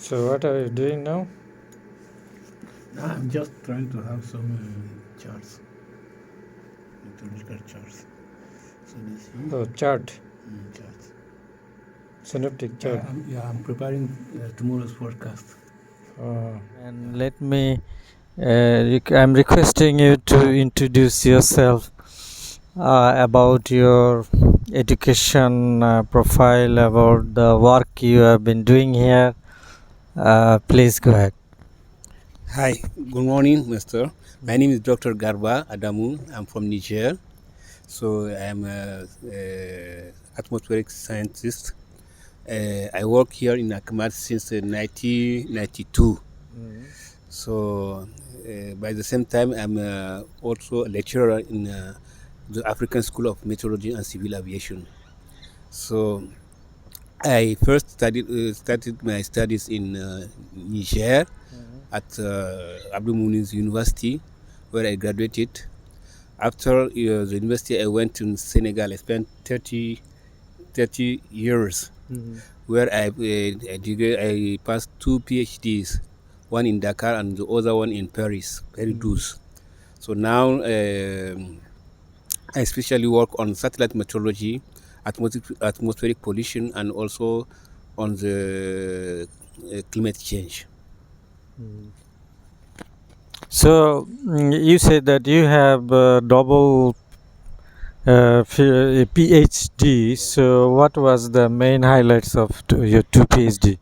So what are you doing now? I'm just trying to have some charts, meteorological charts. So this is Oh, chart, charts. synoptic chart. I'm preparing tomorrow's forecast. And let me, I'm requesting you to introduce yourself about your education profile, about the work you have been doing here. Please go ahead. Hi, good morning, Mister. My name is Dr. Garba Adamu. I'm from Niger. So I'm a atmospheric scientist. I work here in ACMAD since 1992. So by the same time, I'm also a lecturer in the African School of Meteorology and Civil Aviation. So I first started my studies in Niger at Abdul Muniz University, where I graduated. After the university, I went to Senegal. I spent 30 years, where I passed 2 PhDs, one in Dakar and the other one in Paris, Paris. So now I especially work on satellite meteorology, atmospheric pollution, and also on the climate change. So you said that you have double PhD. So what was the main highlights of your two PhD?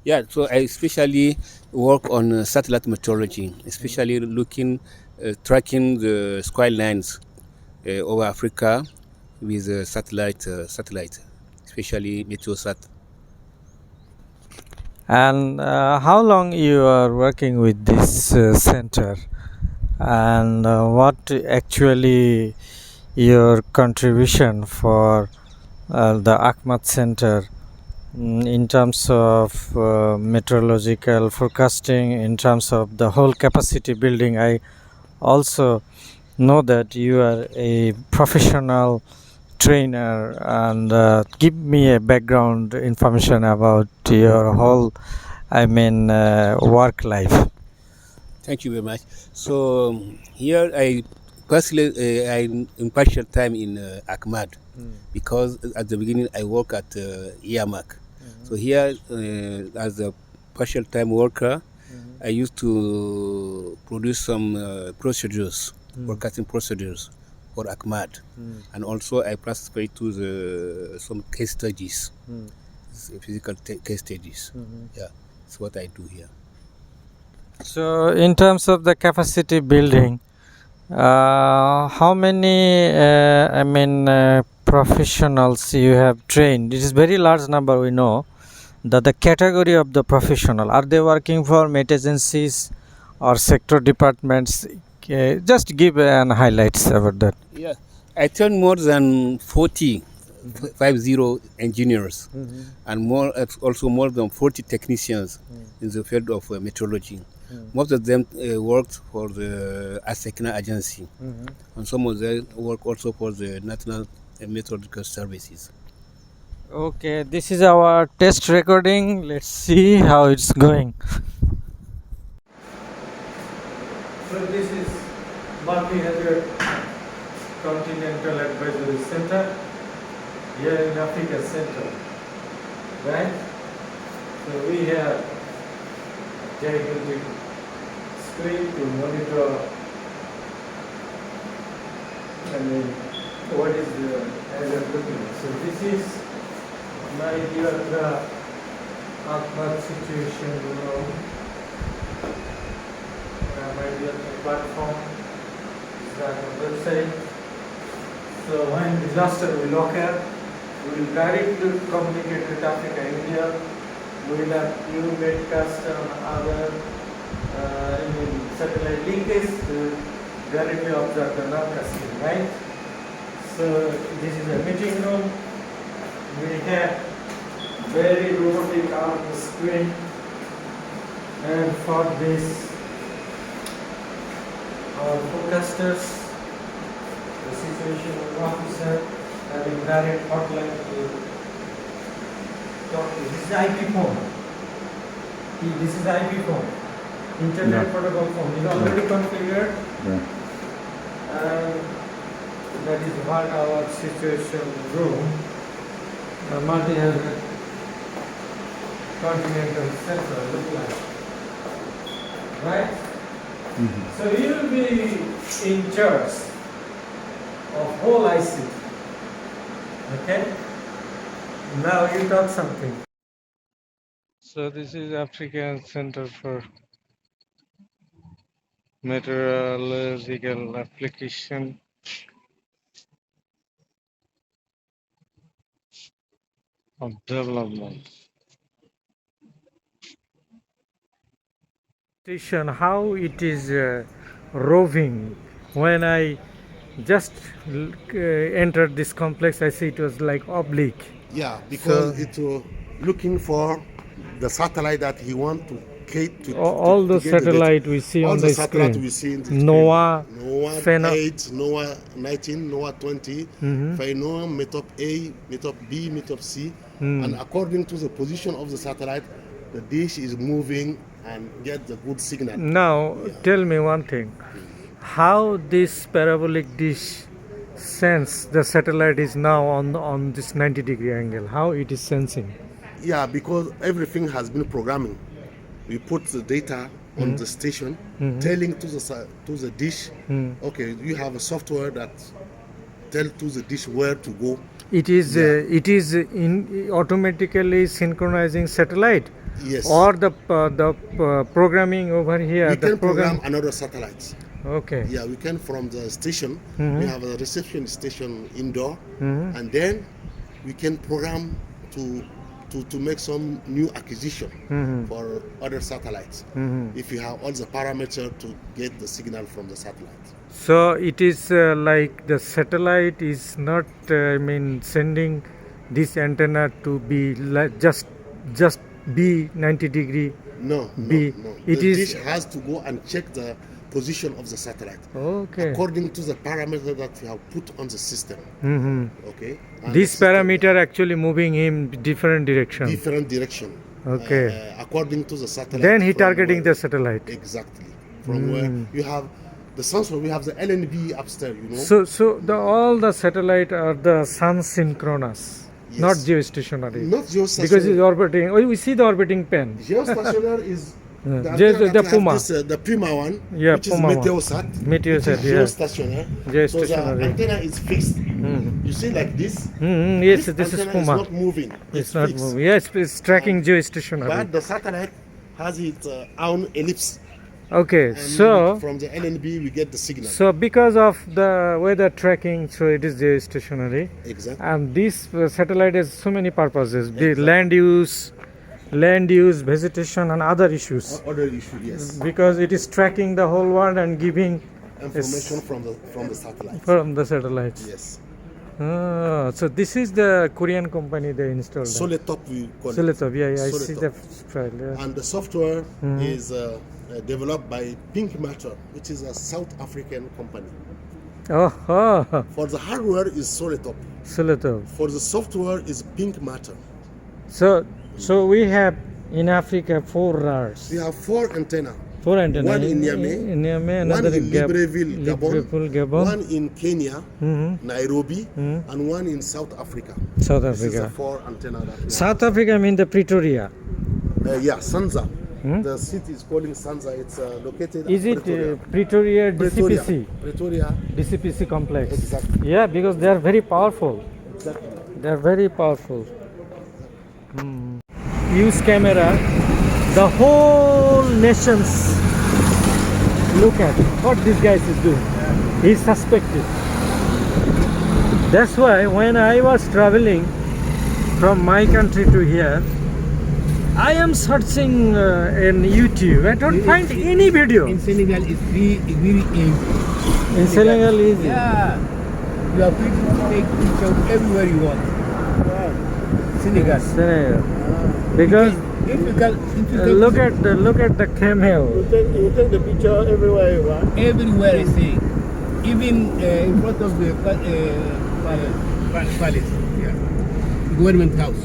Yeah, so I especially work on satellite meteorology, especially tracking the sky lines over Africa with satellite, especially Meteosat. And how long you are working with this center, and what actually your contribution for the ACMAD Center in terms of meteorological forecasting, in terms of the whole capacity building? I also know that you are a professional trainer, and give me a background information about your whole, work life. Thank you very much. So here I personally I in partial time in ACMAD because at the beginning I work at IAMAC. So here as a partial time worker, I used to produce some procedures, forecasting procedures for ACMAD, and also I participate to some case studies, physical case studies. Yeah, that's what I do here. So in terms of the capacity building, how many professionals you have trained? It is very large number, we know. That the category of the professional, are they working for met agencies or sector departments? Just give an highlights about that. Yeah, I trained more than 50 engineers, and also more than 40 technicians in the field of meteorology. Most of them worked for the ACMAD agency, and some of them work also for the National Meteorological Services. Okay, this is our test recording. Let's see how it's going. So this is multi-hazard continental advisory center here in Africa Center, right? So we have gigantic screen to monitor what is the hazard looking like. So this is my geographic ACMAD situation, my geographic platform is that on the website. So when disaster will occur, we will directly communicate with Africa, India. We will have new broadcast on other satellite linkage to directly observe the broadcasting, right? So this is a meeting room. We have very robotic on the screen, and for this our forecasters, the situation officer having direct hotline to talk to. This is IP phone. This is IP phone, Internet Yeah. Protocol phone. It's already configured, Yeah. and that is what our situation room, multi-hazard continental sensor look like. Right? So you will be in charge of whole IC. Okay? Now you talk something. So this is African Center for Meteorological Application of Development. Station, how it is roving. When I just entered this complex, I see it was like oblique. Yeah, because So- it was looking for the satellite that he want to All the get the data. satellite we see All on the the satellite screen. we see in the NOAA, screen. NOAA Fena- 8, NOAA 19, NOAA 20, FENOA, METOP A, METOP B, METOP C, and according to the position of the satellite, the dish is moving and get the good signal. Now, tell me one thing. How this parabolic dish sense the satellite is now on this 90-degree angle? How it is sensing? Yeah, because everything has been programming. We put the data on the station, telling to the dish, okay, you have a software that tell to the dish where to go. It is in automatically synchronizing satellite, Yes. or the programming over here. We the can program another satellite. Okay. Yeah, we can from the station. We have a reception station indoor, and then we can program to make some new acquisition for other satellites. If you have all the parameters to get the signal from the satellite. So it is like the satellite is not, sending this antenna to be just be 90-degree. No, B. no. It The is- dish has to go and check the position of the satellite Okay. according to the parameter that we have put on the system. Okay. And This the system- parameter actually moving him different direction. different direction. Okay. According to the satellite. Then he from targeting where- the satellite. Exactly. From where you have the sensor, we have the LNB upstairs. You know. So all the satellite are the sun-synchronous, not Yes. geostationary. Not geostationary. Because it's orbiting. Oh, we see the orbiting pen. Geostationary is the, Just antenna the that we have Puma. The Puma one, Yeah, which Puma is one. Meteosat. Meteosat, which is yeah. geostationary. So Geostationary. the antenna is fixed. You see, like this. Yes, this is antenna Puma. is not moving. It's not fixed. moving. Yes, it's tracking geostationary. But the satellite has its own ellipse. Okay, And so from the LNB we get the signal. so because of the weather tracking, so it is geostationary. Exactly. And this satellite has so many purposes: the land use, vegetation, and other issues. Other issue, yes. Because it is tracking the whole world and giving Information from the satellite. from the satellites. Yes. So this is the Korean company they installed. Soletop we call it. Soletop, yeah, I see Soletop. the file. Yeah. And the software is developed by Pink Matter, which is a South African company. Oh, For the hardware is Soletop. Soletop. For the software is Pink Matter. So we have in Africa 4 RARs. We have 4 antenna. 4 antennas. One in Niamey, Niamey, one another in Libreville, Gabon, one Gabon, in Kenya, Nairobi, and one in South Africa. South This is the Africa. 4 antenna that we have. South Africa mean the Pretoria. Yeah, Sanza. The city is calling Sanza. It's located Is at it Pretoria. Pretoria DCPC? Pretoria. DCPC complex. Exactly. Yeah, because they are very powerful. Exactly. They are very powerful. Use camera. The whole nations look at what this guy is doing. He's suspected. That's why when I was traveling from my country to here, I am searching in YouTube. I don't find any video. In Senegal, it's very easy. In Senegal, easy. Yeah. You are free to take pictures everywhere you want. Senegal. Senegal. Because If you can, look at the camel. You take the picture everywhere you want. everywhere I say, even in front of the palace, government house.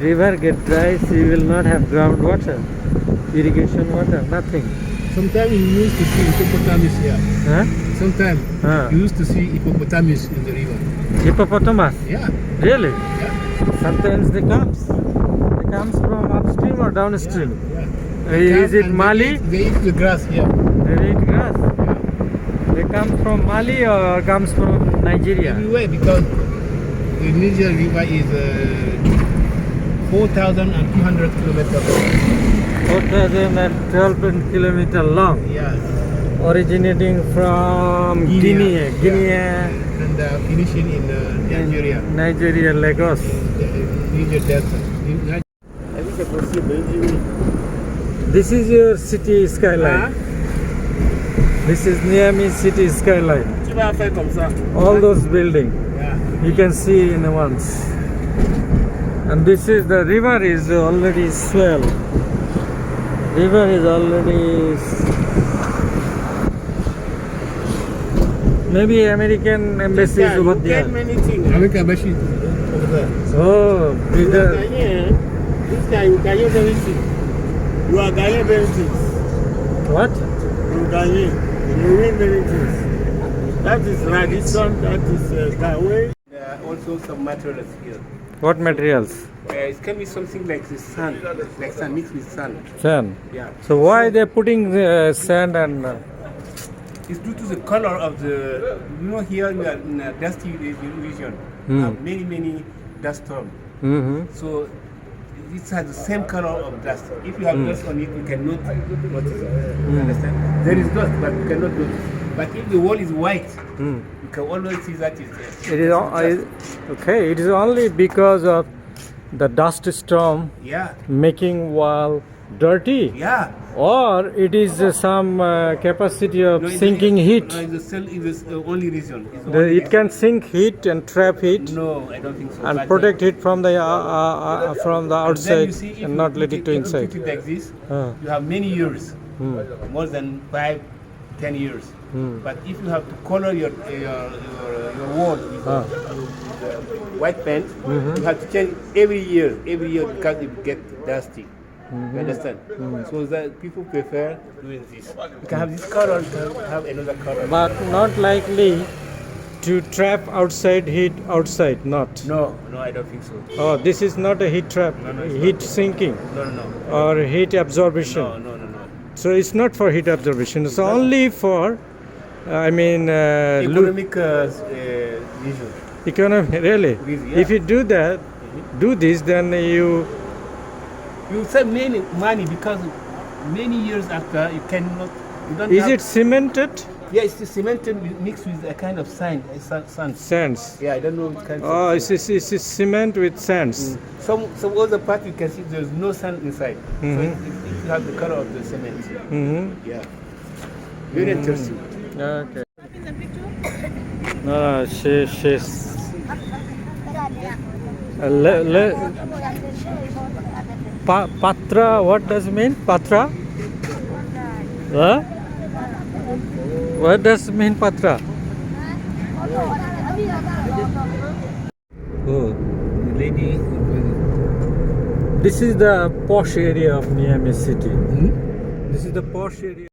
river get dry, so you will not have groundwater, irrigation water, nothing. Sometimes you used to see hippopotamus here. Huh? Sometimes Huh. you used to see hippopotamus in the river. Hippopotamus? Yeah. Really? Yeah. Sometimes they comes. They comes from upstream or downstream. Yeah. Is it And Mali? They eat the grass here. They eat grass. They come from Mali or comes from Nigeria? Everywhere, because the Niger River is 4,200 kilometers long. 4,012 kilometers long. Yeah. Originating from Guinea. Guinea, And finishing in Nigeria. Nigeria, Lagos. Niger Delta. This is your city skyline. This is Niamey city skyline. All those buildings Yeah. you can see in once. And this is the river is already swell. River is already. Maybe American embassy is over there. many things. American embassy over there. Oh, bigger. This time you can use everything. You are Ghanaian many things. What? You Ghanaian. You win many things. That is Radisson, that is Gawe. There are also some materials here. What materials? It can be something like the sand, like sand mixed with sand. Sand. Yeah. So why they putting sand and? It's due to the color of the, here we are in a dusty region. Hmm. Have many dust storms. So it has the same color of dust. If you have dust on it, you cannot notice it. You understand? There is dust, but you cannot notice. But if the wall is white, you can always see that it's there. It is okay. It is only because of the dust storm Yeah, making wall dirty, yeah. or it is some capacity of No, it- sinking heat. No, it's the only reason. It's the only It can sink heat and trap heat reason. No, I don't think so. and But, protect it from the then outside you see, if and you not put let it to if you inside. put it like this, Ah. you have many years, more than 5-10 years. But if you have to color your wall with white paint, you have to change every year because it gets dusty. You understand? So that people prefer doing this. You can have this color, you can have another color. But not likely to trap outside heat outside, not. No, I don't think so. Oh, this is not a heat trap, it's heat sinking No. or heat absorption. No. So it's not for heat absorption. It's only for, Economic vision. economy. Really, Yeah. if you do that, do this, then you. You save many money because many years after you cannot. You don't Is have, it cemented? Yeah, it's cemented mixed with a kind of sand. Sands. Yeah, I don't know what kind. Oh, of it's cement with sands. Some other part you can see there's no sand inside. So if you have the color of the cement. Yeah. Very interesting. Okay. No, she's. Patra, what does it mean? Patra? Huh? What does it mean, Patra? Oh, Lady. this is the posh area of Niamey city. This is the posh area.